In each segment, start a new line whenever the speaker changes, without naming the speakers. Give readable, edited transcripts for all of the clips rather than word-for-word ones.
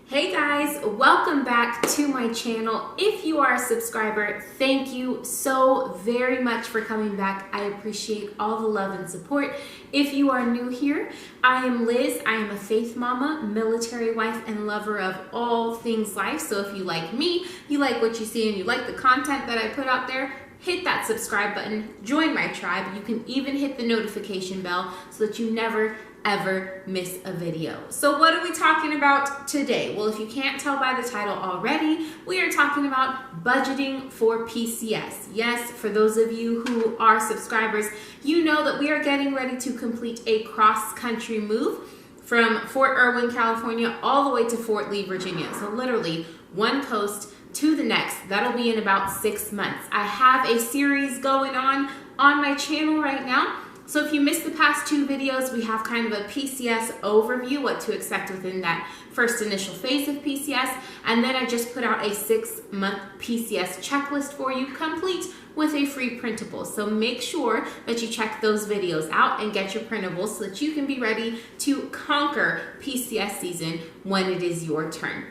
Hey guys, welcome back to my channel. If you are a subscriber, thank you so very much for coming back. I appreciate all the love and support. If you are new here, I am Liz. I am a faith mama, military wife, and lover of all things life. So if you like me, you like what you see, and you like the content that I put out there, hit that subscribe button, join my tribe. You can even hit the notification bell so that you never ever miss a video. So what are we talking about today? Well, if you can't tell by the title already, we are talking about budgeting for PCS. Yes, for those of you who are subscribers, you know that we are getting ready to complete a cross-country move from Fort Irwin, California, all the way to Fort Lee, Virginia. So literally one coast to the next. That'll be in about 6 months. I have a series going on my channel right now. So if you missed the past 2 videos, we have kind of a PCS overview, what to expect within that first initial phase of PCS. And then I just put out a 6-month PCS checklist for you, complete with a free printable. So make sure that you check those videos out and get your printables so that you can be ready to conquer PCS season when it is your turn.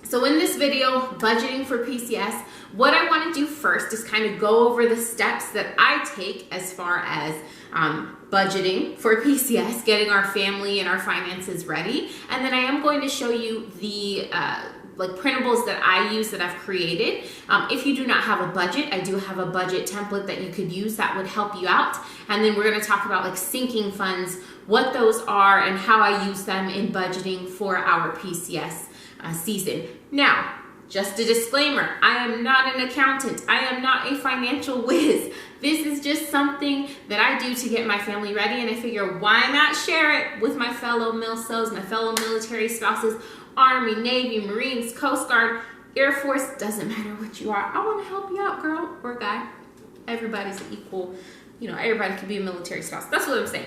So in this video, budgeting for PCS, what I want to do first is kind of go over the steps that I take as far as budgeting for PCS, getting our family and our finances ready. And then I am going to show you the printables that I use that I've created. If you do not have a budget, I do have a budget template that you could use that would help you out. And then we're going to talk about like sinking funds, what those are, and how I use them in budgeting for our PCS season. Now, just a disclaimer, I am not an accountant. I am not a financial whiz. This is just something that I do to get my family ready, and I figure why not share it with my fellow MILSOs, my fellow military spouses, Army, Navy, Marines, Coast Guard, Air Force, doesn't matter what you are. I want to help you out, girl or guy. Everybody's equal, everybody can be a military spouse. That's what I'm saying.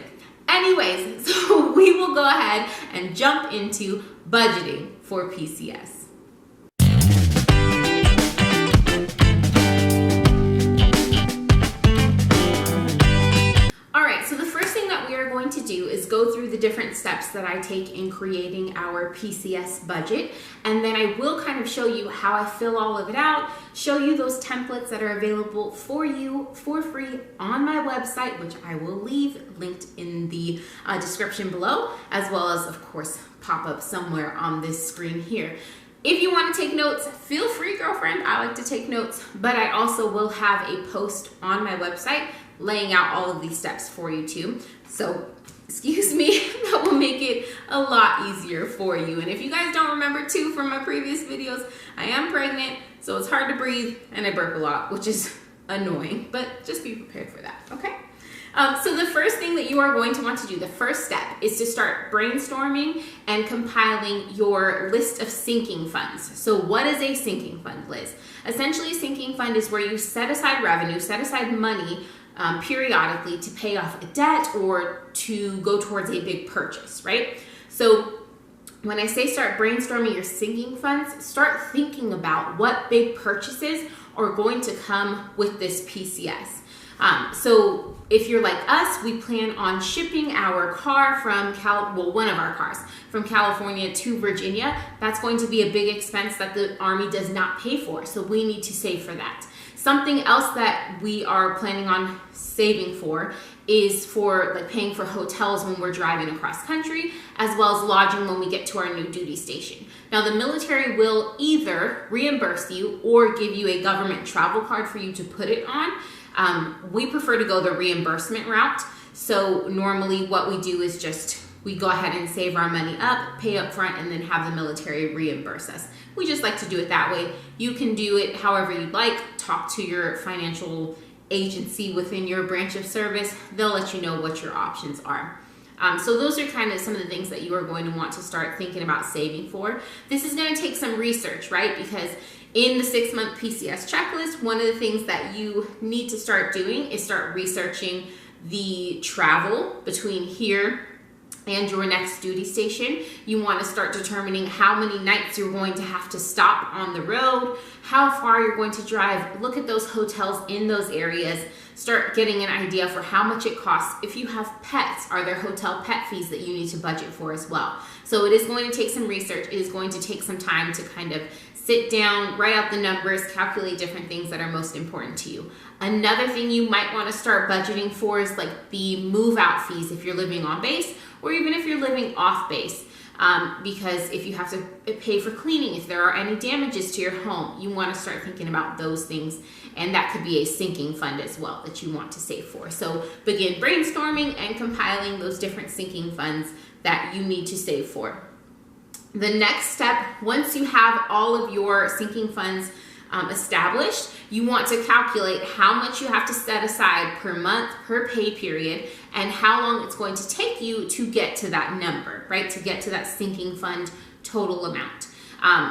Anyways, so we will go ahead and jump into budgeting for PCS. To do is go through the different steps that I take in creating our PCS budget, and then I will kind of show you how I fill all of it out, show you those templates that are available for you for free on my website, which I will leave linked in the description below, as well as of course pop up somewhere on this screen here. If you want to take notes, feel free, girlfriend. I like to take notes, but I also will have a post on my website laying out all of these steps for you too. So, excuse me, that will make it a lot easier for you. And if you guys don't remember too from my previous videos, I am pregnant, so it's hard to breathe and I burp a lot, which is annoying, but just be prepared for that, okay? So the first thing that you are going to want to do, the first step, is to start brainstorming and compiling your list of sinking funds. So what is a sinking fund, Liz? Essentially, a sinking fund is where you set aside revenue, set aside money periodically to pay off a debt or to go towards a big purchase, right? So when I say start brainstorming your sinking funds, start thinking about what big purchases are going to come with this PCS. So if you're like us, we plan on shipping our car from one of our cars from California to Virginia. That's going to be a big expense that the Army does not pay for, so we need to save for that. Something else that we are planning on saving for is for paying for hotels when we're driving across country, as well as lodging when we get to our new duty station. Now, the military will either reimburse you or give you a government travel card for you to put it on. We prefer to go the reimbursement route. So normally what we do is we go ahead and save our money up, pay up front, and then have the military reimburse us. We just like to do it that way. You can do it however you'd like. Talk to your financial agency within your branch of service. They'll let you know what your options are. So those are kind of some of the things that you are going to want to start thinking about saving for. This is going to take some research, right? Because in the 6-month PCS checklist, one of the things that you need to start doing is start researching the travel between here and your next duty station. You want to start determining how many nights you're going to have to stop on the road, how far you're going to drive. Look at those hotels in those areas. Start getting an idea for how much it costs. If you have pets, are there hotel pet fees that you need to budget for as well? So it is going to take some research. It is going to take some time to kind of sit down, write out the numbers, calculate different things that are most important to you. Another thing you might want to start budgeting for is like the move out fees if you're living on base, or even if you're living off base. Because if you have to pay for cleaning, if there are any damages to your home, you want to start thinking about those things. And that could be a sinking fund as well that you want to save for. So begin brainstorming and compiling those different sinking funds that you need to save for. The next step, once you have all of your sinking funds established, you want to calculate how much you have to set aside per month, per pay period, and how long it's going to take you to get to that number, right? To get to that sinking fund total amount.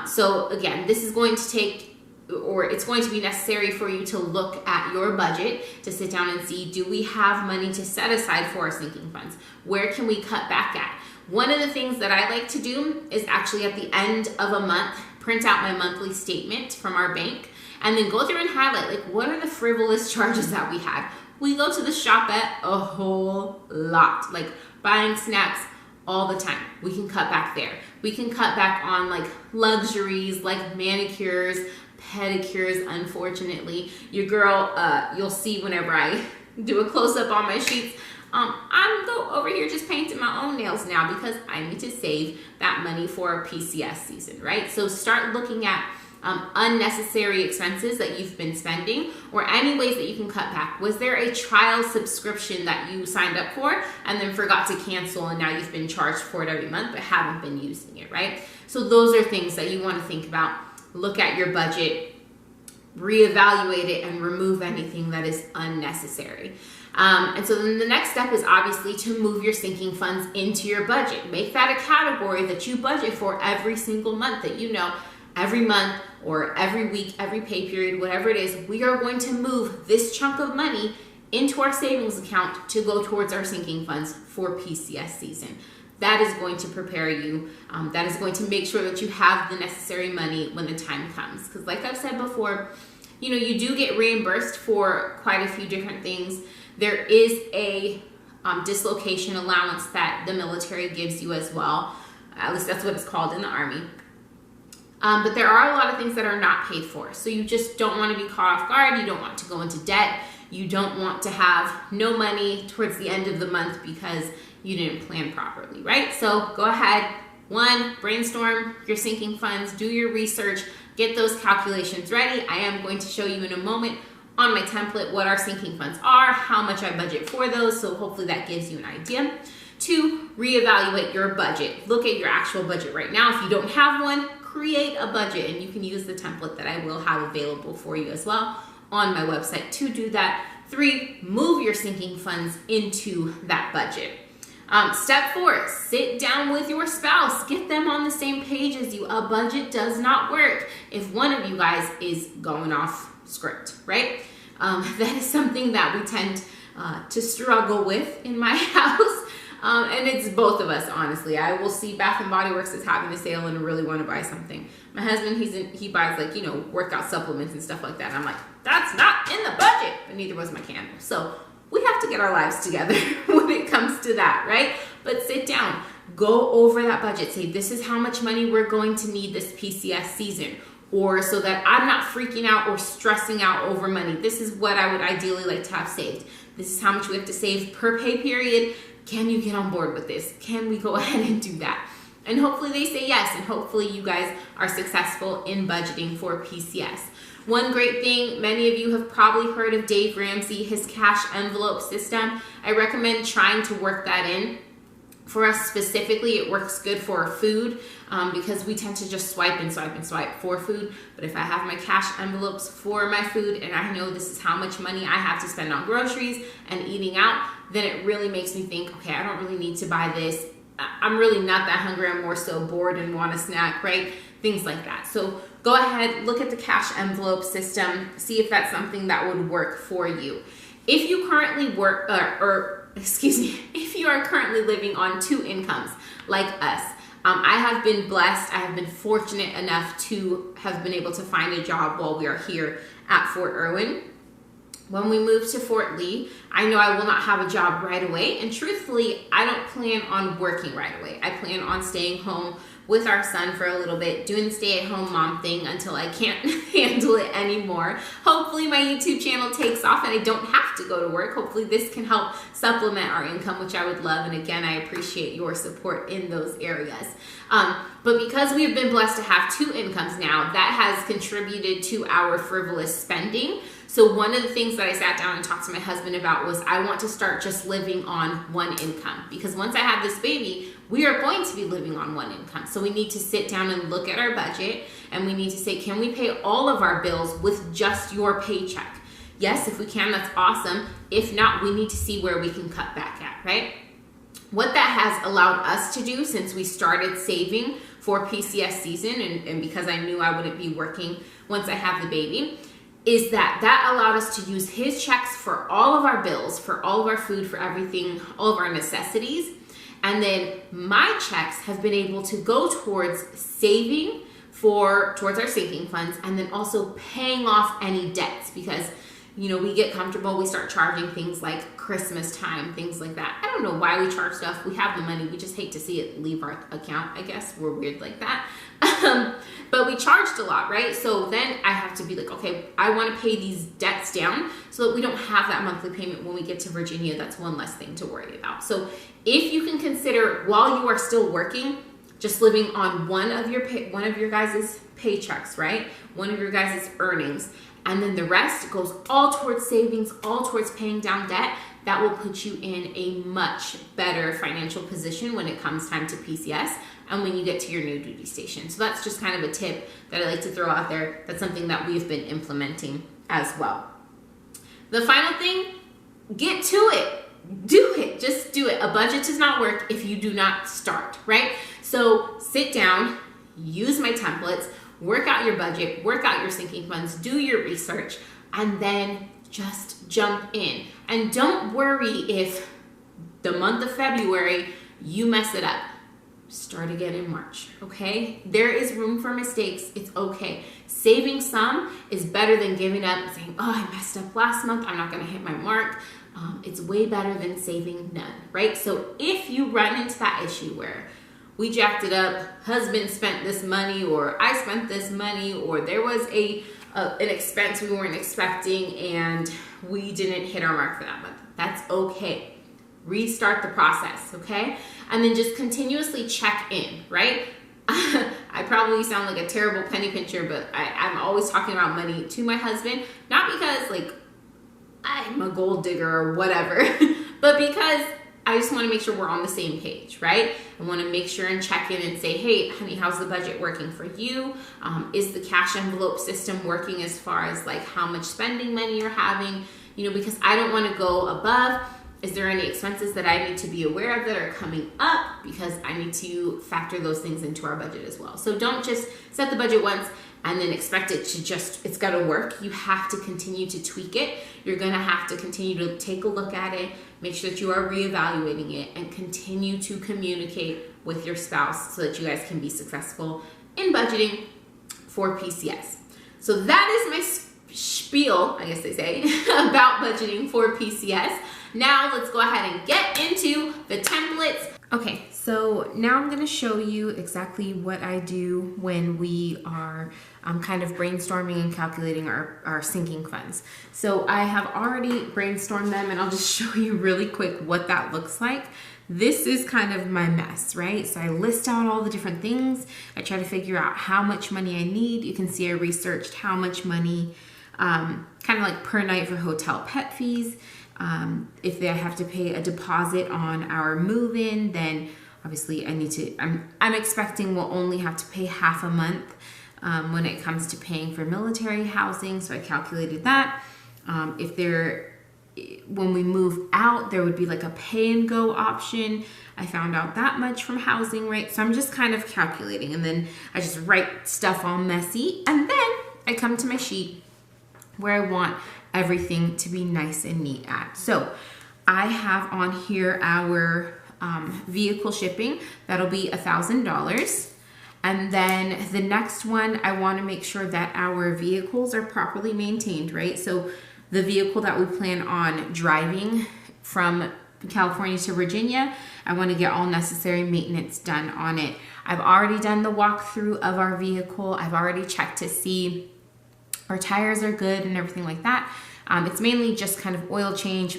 So again, this is going to take, or it's going to be necessary for you to look at your budget, to sit down and see, do we have money to set aside for our sinking funds? Where can we cut back at? One of the things that I like to do is actually at the end of a month, print out my monthly statement from our bank, and then go through and highlight, like, what are the frivolous charges that we had? We go to the shop at a whole lot, like buying snacks all the time. We can cut back there. We can cut back on like luxuries, like manicures, pedicures. Unfortunately, your girl, you'll see whenever I do a close-up on my sheets, I'm over here just painting my own nails now because I need to save that money for PCS season, right? So start looking at unnecessary expenses that you've been spending, or any ways that you can cut back. Was there a trial subscription that you signed up for and then forgot to cancel, and now you've been charged for it every month but haven't been using it, right? So those are things that you want to think about. Look at your budget, reevaluate it, and remove anything that is unnecessary. And so then the next step is obviously to move your sinking funds into your budget. Make that a category that you budget for every single month, that you know every month or every week, every pay period, whatever it is, we are going to move this chunk of money into our savings account to go towards our sinking funds for PCS season. That is going to prepare you. That is going to make sure that you have the necessary money when the time comes. Because like I've said before, you know, you do get reimbursed for quite a few different things. There is a dislocation allowance that the military gives you as well. At least that's what it's called in the Army. But there are a lot of things that are not paid for. So you just don't want to be caught off guard. You don't want to go into debt. You don't want to have no money towards the end of the month because you didn't plan properly, right? So go ahead. One, brainstorm your sinking funds, do your research, get those calculations ready. I am going to show you in a moment on my template what our sinking funds are, how much I budget for those, so hopefully that gives you an idea. Two, reevaluate your budget. Look at your actual budget right now. If you don't have one, create a budget, and you can use the template that I will have available for you as well on my website to do that. Three, move your sinking funds into that budget. Step 4, sit down with your spouse. Get them on the same page as you. A budget does not work if one of you guys is going off script, right? That is something that we tend to struggle with in my house. And it's both of us, honestly. I will see Bath & Body Works is having a sale and I really want to buy something. My husband, he buys like, you know, workout supplements and stuff like that. And I'm like, that's not in the budget. But neither was my candle. So we have to get our lives together when it comes to that, right? But sit down, go over that budget. Say, this is how much money we're going to need this PCS season. Or so that I'm not freaking out or stressing out over money. This is what I would ideally like to have saved. This is how much we have to save per pay period. Can you get on board with this? Can we go ahead and do that? And hopefully they say yes, and hopefully you guys are successful in budgeting for PCS. One great thing, many of you have probably heard of Dave Ramsey, his cash envelope system. I recommend trying to work that in. For us specifically, it works good for food because we tend to just swipe and swipe and swipe for food. But if I have my cash envelopes for my food and I know this is how much money I have to spend on groceries and eating out, then it really makes me think, okay, I don't really need to buy this. I'm really not that hungry. I'm more so bored and want a snack, right? Things like that. So go ahead, look at the cash envelope system, see if that's something that would work for you. If you currently work, if you are currently living on 2 incomes like us, I have been blessed, I have been fortunate enough to have been able to find a job while we are here at Fort Irwin. When we move to Fort Lee, I know I will not have a job right away, and truthfully, I don't plan on working right away. I plan on staying home with our son for a little bit, doing the stay-at-home mom thing until I can't handle it anymore. Hopefully my YouTube channel takes off and I don't have to go to work. Hopefully this can help supplement our income, which I would love. And again, I appreciate your support in those areas. But because we've been blessed to have 2 incomes now, that has contributed to our frivolous spending. So one of the things that I sat down and talked to my husband about was I want to start just living on 1 income, because once I have this baby, we are going to be living on 1 income. So we need to sit down and look at our budget, and we need to say, can we pay all of our bills with just your paycheck? Yes, if we can, that's awesome. If not, we need to see where we can cut back at, right? What that has allowed us to do since we started saving for PCS season, and because I knew I wouldn't be working once I have the baby, is that allowed us to use his checks for all of our bills, for all of our food, for everything, all of our necessities. And then my checks have been able to go towards saving towards our sinking funds, and then also paying off any debts, because we get comfortable, we start charging things like Christmas time, things like that. I don't know why we charge stuff. We have the money, we just hate to see it leave our account, I guess. We're weird like that. But we charged a lot, right? So then I have to be like, okay, I want to pay these debts down so that we don't have that monthly payment when we get to Virginia. That's one less thing to worry about. So if you can consider, while you are still working, just living on one of your guys' paychecks, right? One of your guys' earnings, and then the rest goes all towards savings, all towards paying down debt, that will put you in a much better financial position when it comes time to PCS and when you get to your new duty station. So that's just kind of a tip that I like to throw out there. That's something that we've been implementing as well. The final thing, get to it. Do it. Just do it. A budget does not work if you do not start, right? So sit down, use my templates, work out your budget, work out your sinking funds, do your research, and then just jump in. And don't worry if the month of February you mess it up. Start again in March, okay? There is room for mistakes. It's okay. Saving some is better than giving up and saying, oh, I messed up last month, I'm not gonna hit my mark. It's way better than saving none, right? So if you run into that issue where we jacked it up, husband spent this money, or I spent this money, or there was an expense we weren't expecting and we didn't hit our mark for that month, that's okay. Restart the process, okay? And then just continuously check in, right? I probably sound like a terrible penny pincher, but I'm always talking about money to my husband, not because like I'm a gold digger or whatever, but because I just want to make sure we're on the same page, right? I want to make sure and check in and say, hey, honey, how's the budget working for you? Is the cash envelope system working as far as like how much spending money you're having? Because I don't want to go above. Is there any expenses that I need to be aware of that are coming up? Because I need to factor those things into our budget as well. So don't just set the budget once and then expect it to it's got to work. You have to continue to tweak it. You're going to have to continue to take a look at it, make sure that you are reevaluating it, and continue to communicate with your spouse so that you guys can be successful in budgeting for PCS. So that is my spiel, I guess they say, about budgeting for PCS. Now let's go ahead and get into the templates. Okay, so now I'm gonna show you exactly what I do when we are kind of brainstorming and calculating our sinking funds. So I have already brainstormed them, and I'll just show you really quick what that looks like. This is kind of my mess, right? So I list out all the different things. I try to figure out how much money I need. You can see I researched how much money, kind of like per night for hotel pet fees. If they have to pay a deposit on our move-in, then obviously I'm expecting we'll only have to pay half a month when it comes to paying for military housing. So I calculated that. When we move out, there would be like a pay and go option. I found out that much from housing, right? So I'm just kind of calculating, and then I just write stuff all messy. And then I come to my sheet where I want everything to be nice and neat at. So I have on here our vehicle shipping. That'll be $1,000. And then the next one, I want to make sure that our vehicles are properly maintained, right? So the vehicle that we plan on driving from California to Virginia, I want to get all necessary maintenance done on it. I've already done the walkthrough of our vehicle. I've already checked to see our tires are good and everything like that. It's mainly just kind of oil change,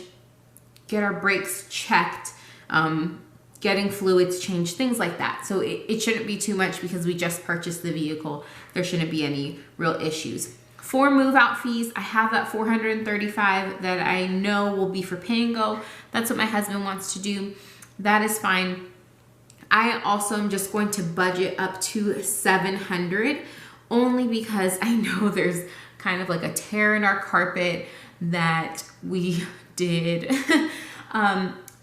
get our brakes checked, getting fluids changed, things like that. So it shouldn't be too much because we just purchased the vehicle. There shouldn't be any real issues. For move out fees, I have that $435 that I know will be for pay and go. That's what my husband wants to do. That is fine. I also am just going to budget up to $700 only because I know there's kind of like a tear in our carpet that we did.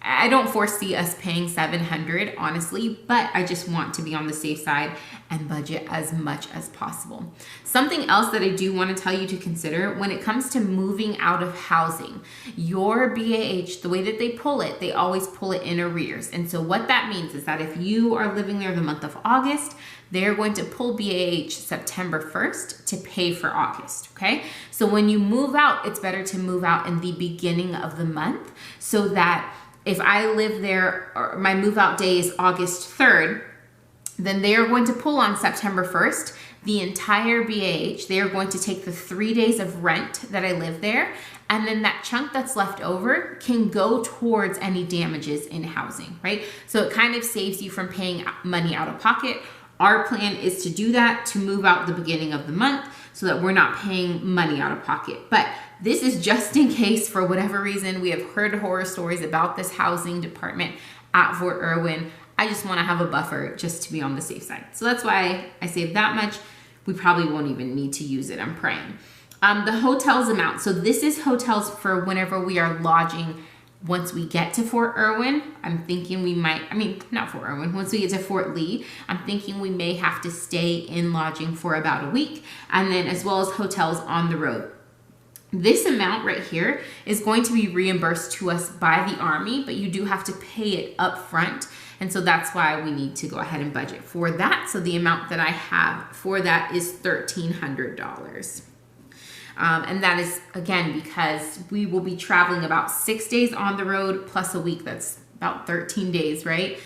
I don't foresee us paying $700 honestly, but I just want to be on the safe side and budget as much as possible. Something else that I do want to tell you to consider when it comes to moving out of housing, your BAH, the way that they pull it, they always pull it in arrears. And so what that means is that if you are living there the month of August, they're going to pull BAH September 1st to pay for August, okay? So when you move out, it's better to move out in the beginning of the month so that if I live there, or my move out day is August 3rd, then they are going to pull on September 1st the entire BAH. They are going to take the 3 days of rent that I live there, and then that chunk that's left over can go towards any damages in housing, right? So it kind of saves you from paying money out of pocket. Our plan is to do that, to move out the beginning of the month so that we're not paying money out of pocket. But this is just in case, for whatever reason, we have heard horror stories about this housing department at Fort Irwin. I just want to have a buffer just to be on the safe side. So that's why I saved that much. We probably won't even need to use it, I'm praying. The hotels amount. So this is hotels for whenever we are lodging. Once we get to Fort Irwin, I'm thinking we might, not Fort Irwin, once we get to Fort Lee, I'm thinking we may have to stay in lodging for about a week, and then as well as hotels on the road. This amount right here is going to be reimbursed to us by the Army, but you do have to pay it up front. And so that's why we need to go ahead and budget for that. So the amount that I have for that is $1,300. And that is, again, because we will be traveling about 6 days on the road plus a week. That's about 13 days, right?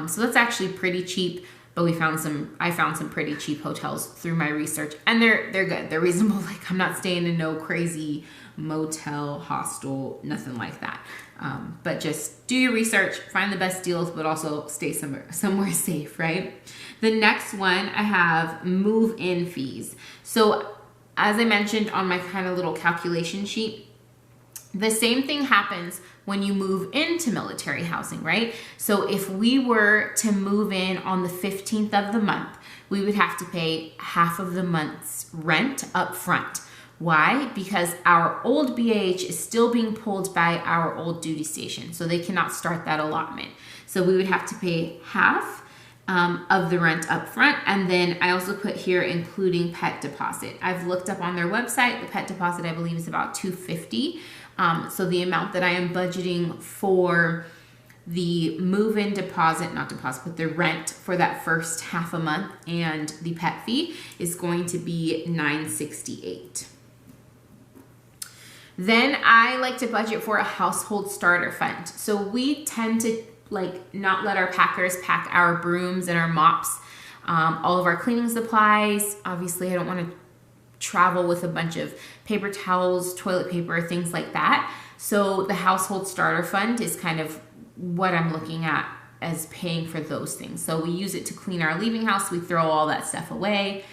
So that's actually pretty cheap. But I found some pretty cheap hotels through my research, and they're good. They're reasonable. Like, I'm not staying in no crazy motel, hostel, nothing like that. But just do your research, find the best deals, but also stay somewhere safe, right? The next one, I have move-in fees. So as I mentioned on my kind of little calculation sheet, the same thing happens when you move into military housing, right? So if we were to move in on the 15th of the month, we would have to pay half of the month's rent up front. Why? Because our old BAH is still being pulled by our old duty station, so they cannot start that allotment. So we would have to pay half of the rent up front, and then I also put here including pet deposit. I've looked up on their website. The pet deposit, I believe, is about $250. So the amount that I am budgeting for the move-in deposit, not deposit, but the rent for that first half a month and the pet fee is going to be $968. Then I like to budget for a household starter fund. So we tend to not let our packers pack our brooms and our mops, all of our cleaning supplies. Obviously, I don't want to travel with a bunch of paper towels, toilet paper, things like that. So the household starter fund is kind of what I'm looking at as paying for those things. So we use it to clean our leaving house. We throw all that stuff away,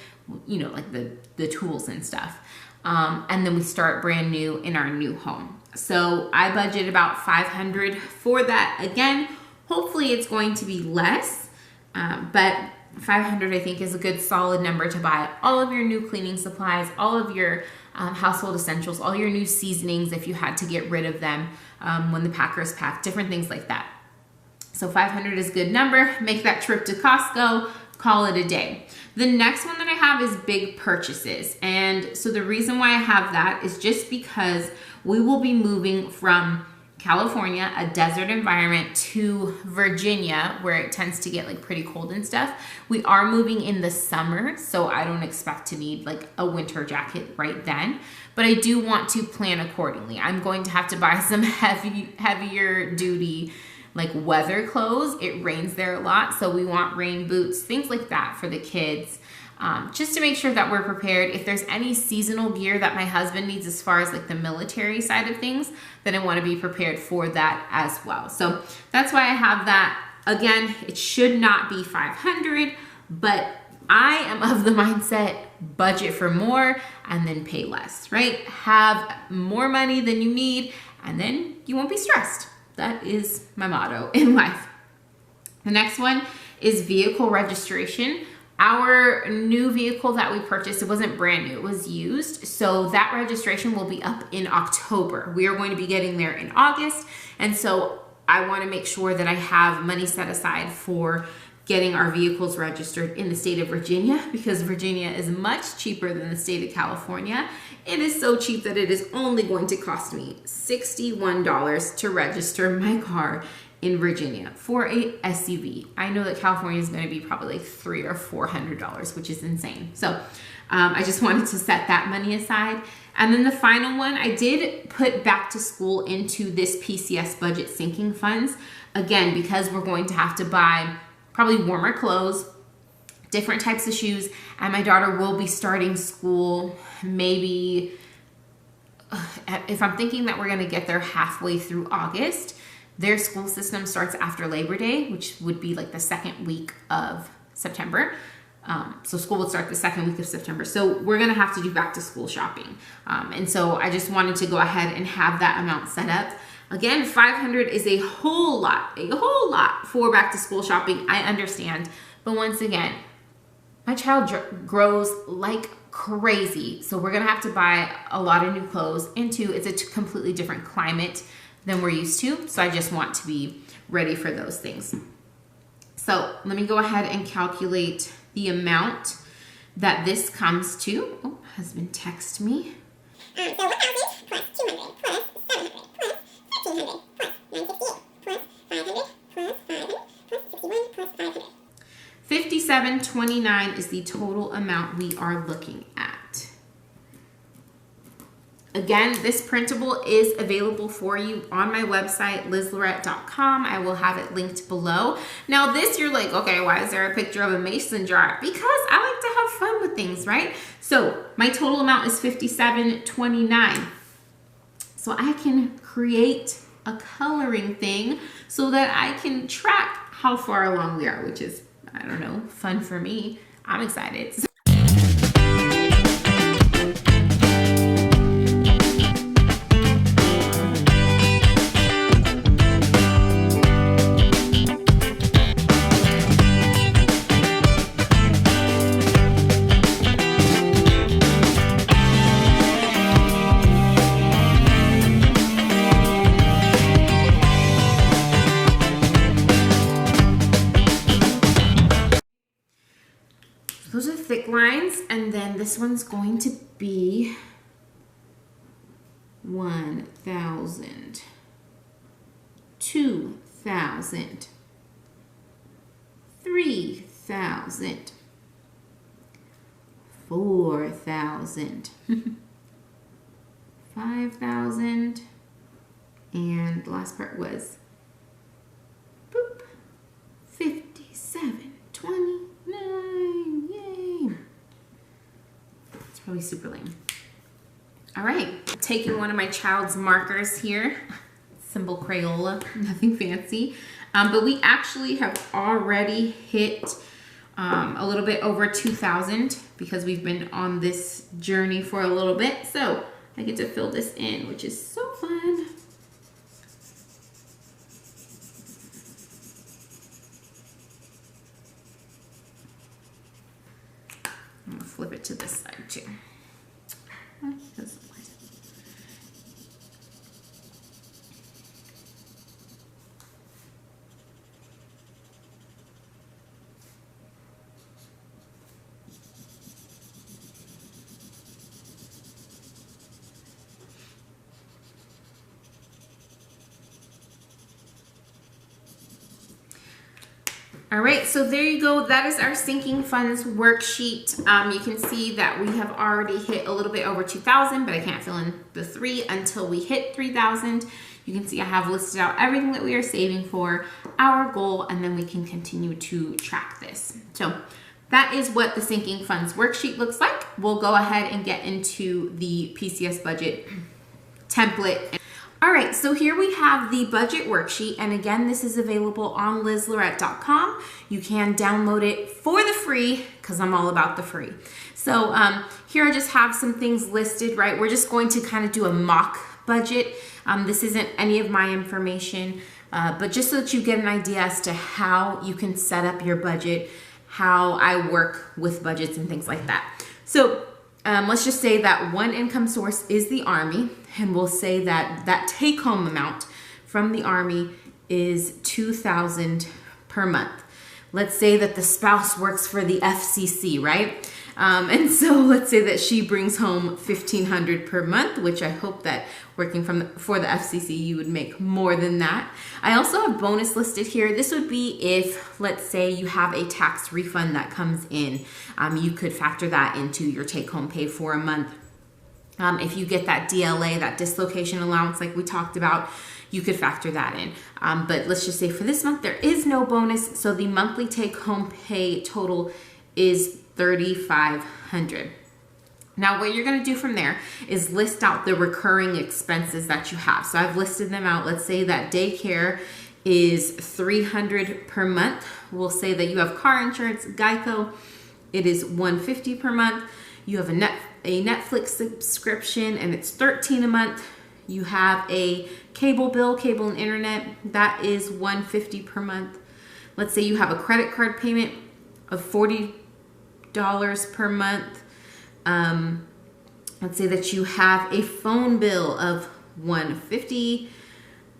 like the tools and stuff. And then we start brand new in our new home. So I budget about $500 for that. Again, hopefully it's going to be less, but $500 I think is a good solid number to buy all of your new cleaning supplies, all of your household essentials, all your new seasonings if you had to get rid of them when the packers pack, different things like that. So $500 is a good number. Make that trip to Costco, call it a day. The next one that I have is big purchases. And so the reason why I have that is just because we will be moving from California, a desert environment, to Virginia, where it tends to get like pretty cold and stuff. We are moving in the summer, so I don't expect to need like a winter jacket right then, but I do want to plan accordingly. I'm going to have to buy some heavier duty like weather clothes. It rains there a lot, so we want rain boots, things like that for the kids. Just to make sure that we're prepared. If there's any seasonal gear that my husband needs as far as like the military side of things, then I want to be prepared for that as well. So that's why I have that. Again, it should not be $500, but I am of the mindset, budget for more and then pay less, right? Have more money than you need and then you won't be stressed. That is my motto in life. The next one is vehicle registration. Our new vehicle that we purchased, it wasn't brand new, it was used. So that registration will be up in October. We are going to be getting there in August. And so I want to make sure that I have money set aside for getting our vehicles registered in the state of Virginia, because Virginia is much cheaper than the state of California. It is so cheap that it is only going to cost me $61 to register my car in Virginia for a SUV. I know that California is going to be probably like $300 or $400, which is insane. So I just wanted to set that money aside. And then the final one, I did put back to school into this PCS budget sinking funds. Again, because we're going to have to buy probably warmer clothes, different types of shoes, and my daughter will be starting school maybe, if I'm thinking that we're going to get there halfway through August. Their school system starts after Labor Day, which would be like the second week of September. So school would start the second week of September. So we're going to have to do back to school shopping. And so I just wanted to go ahead and have that amount set up. Again, $500 is a whole lot for back to school shopping. I understand. But once again, my child grows like crazy. So we're going to have to buy a lot of new clothes. And two, it's a completely different climate than we're used to. So I just want to be ready for those things. So let me go ahead and calculate the amount that this comes to. Oh, husband text me.
So 1,000 plus 200 plus 700 plus 1,300 plus 958 plus 500 plus 500 plus 61 plus 500.
$57.29 is the total amount we are looking at. Again, this printable is available for you on my website, lizlorette.com. I will have it linked below. Now this, you're like, okay, why is there a picture of a mason jar? Because I like to have fun with things, right? So my total amount is $57.29. So I can create a coloring thing so that I can track how far along we are, which is, I don't know, fun for me. I'm excited. Those are thick lines, and then this one's going to be 1,000, 2,000, 3,000, 4,000, 5,000, and the last part was boop, 57.29. Yay! It's probably super lame. All right, taking one of my child's markers here, symbol Crayola, nothing fancy, but we actually have already hit a little bit over 2,000 because we've been on this journey for a little bit. So I get to fill this in, which is so fun. I'm gonna flip it to this side too. All right, so there you go. That is our sinking funds worksheet. You can see that we have already hit a little bit over 2,000, but I can't fill in the 3 until we hit 3,000. You can see I have listed out everything that we are saving for, our goal, and then we can continue to track this. So that is what the sinking funds worksheet looks like. We'll go ahead and get into the PCS budget template. All right, so here we have the budget worksheet, and again, this is available on lizlorette.com. You can download it for the free, because I'm all about the free. So here I just have some things listed, right? We're just going to kind of do a mock budget. This isn't any of my information, but just so that you get an idea as to how you can set up your budget, how I work with budgets and things like that. So let's just say that one income source is the Army, and we'll say that that take-home amount from the Army is $2,000 per month. Let's say that the spouse works for the FCC, right? And so let's say that she brings home $1,500 per month, which I hope that working for the FCC, you would make more than that. I also have bonus listed here. This would be if, let's say, you have a tax refund that comes in. You could factor that into your take-home pay for a month. If you get that DLA, that dislocation allowance like we talked about, you could factor that in. But let's just say for this month, there is no bonus. So the monthly take-home pay total is $3,500. Now what you're gonna do from there is list out the recurring expenses that you have. So I've listed them out. Let's say that daycare is $300 per month. We'll say that you have car insurance, Geico, it is $150 per month. You have a Netflix subscription and it's $13 a month. You have a cable bill, cable and internet, that is $150 per month. Let's say you have a credit card payment of $40 per month. Let's say that you have a phone bill of $150,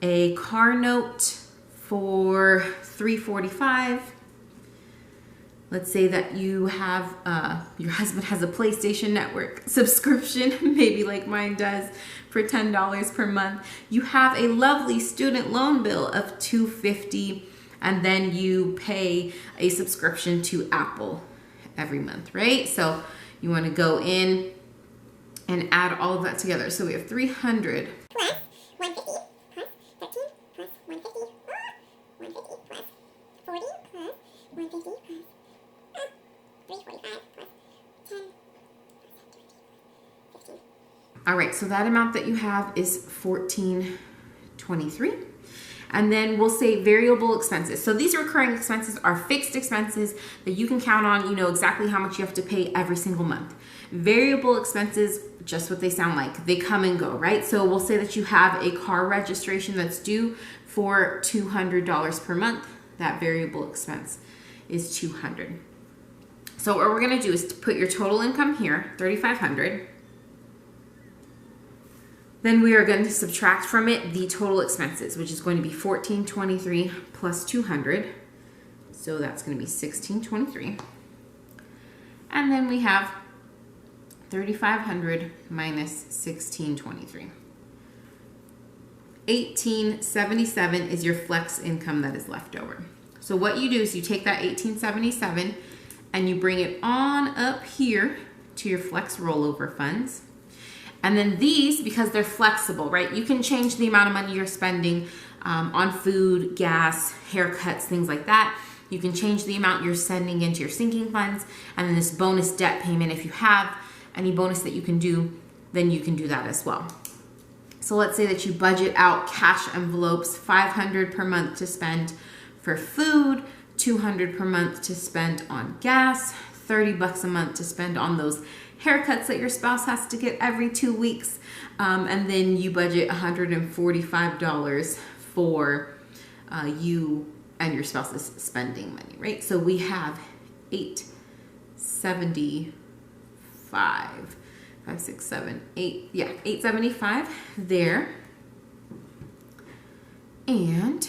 a car note for $345. Let's say that you have, your husband has a PlayStation Network subscription, maybe like mine does, for $10 per month. You have a lovely student loan bill of $250, and then you pay a subscription to Apple every month, right? So you want to go in and add all of that together. So we have 300
plus 150 plus 13 plus 150 150 plus 40 plus 150 plus 345 plus 10 15.
All right, so that amount that you have is $1,423. And then we'll say variable expenses. So these recurring expenses are fixed expenses that you can count on. You know exactly how much you have to pay every single month. Variable expenses, just what they sound like. They come and go, right? So we'll say that you have a car registration that's due for $200 per month. That variable expense is $200. So what we're gonna do is to put your total income here, $3,500. Then we are going to subtract from it the total expenses, which is going to be $1,423 plus $200. So that's going to be $1,623. And then we have $3,500 minus $1,623. $1,877 is your flex income that is left over. So what you do is you take that $1,877 and you bring it on up here to your flex rollover funds. And then these, because they're flexible, right? You can change the amount of money you're spending on food, gas, haircuts, things like that. You can change the amount you're sending into your sinking funds. And then this bonus debt payment, if you have any bonus that you can do, then you can do that as well. So let's say that you budget out cash envelopes, $500 per month to spend for food, $200 per month to spend on gas, $30 a month to spend on those haircuts that your spouse has to get every 2 weeks, and then you budget $145 for you and your spouse's spending money, right? So we have $875, 5, 6, 7, 8, yeah, $875 there, and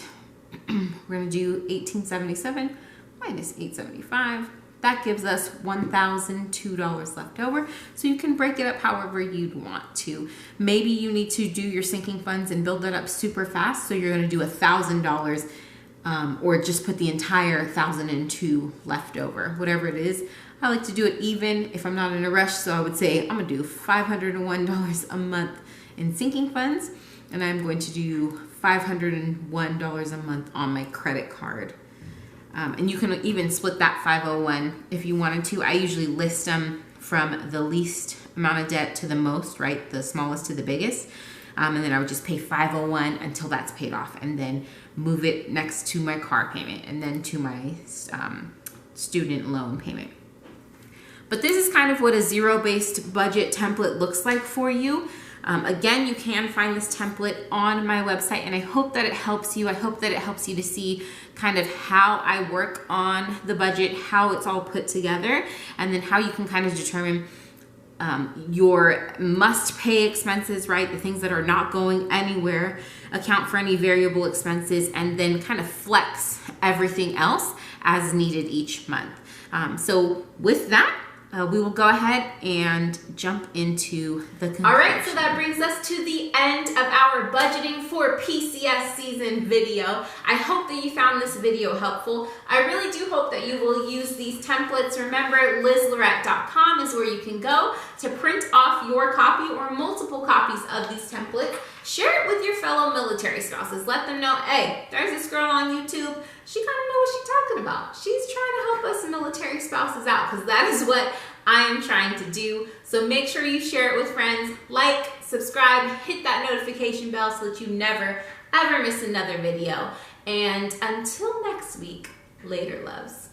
we're gonna do $1,877 minus $875. That gives us $1,002 left over. So you can break it up however you'd want to. Maybe you need to do your sinking funds and build that up super fast. So you're gonna do $1,000 or just put the entire 1,002 left over, whatever it is. I like to do it even if I'm not in a rush, so I would say I'm gonna do $501 a month in sinking funds, and I'm going to do $501 a month on my credit card. And you can even split that 501 if you wanted to. I usually list them from the least amount of debt to the most, right? The smallest to the biggest. And then I would just pay 501 until that's paid off, and then move it next to my car payment and then to my student loan payment. But this is kind of what a zero-based budget template looks like for you. Again, you can find this template on my website, and I hope that it helps you. I hope that it helps you to see kind of how I work on the budget, how it's all put together, and then how you can kind of determine your must-pay expenses, right? The things that are not going anywhere, account for any variable expenses, and then kind of flex everything else as needed each month. So with that, we will go ahead and jump into the conclusion. All right, so that brings us to the end of our budgeting for PCS season video. I hope that you found this video helpful. I really do hope that you will use these templates. Remember, lizlorette.com is where you can go to print off your copy or multiple copies of these templates. Share it with your fellow military spouses. Let them know, hey, there's this girl on YouTube. She kind of knows what she's talking about. She's trying to help us military spouses out, because that is what I am trying to do. So make sure you share it with friends, like, subscribe, hit that notification bell so that you never, ever miss another video. And until next week, later, loves.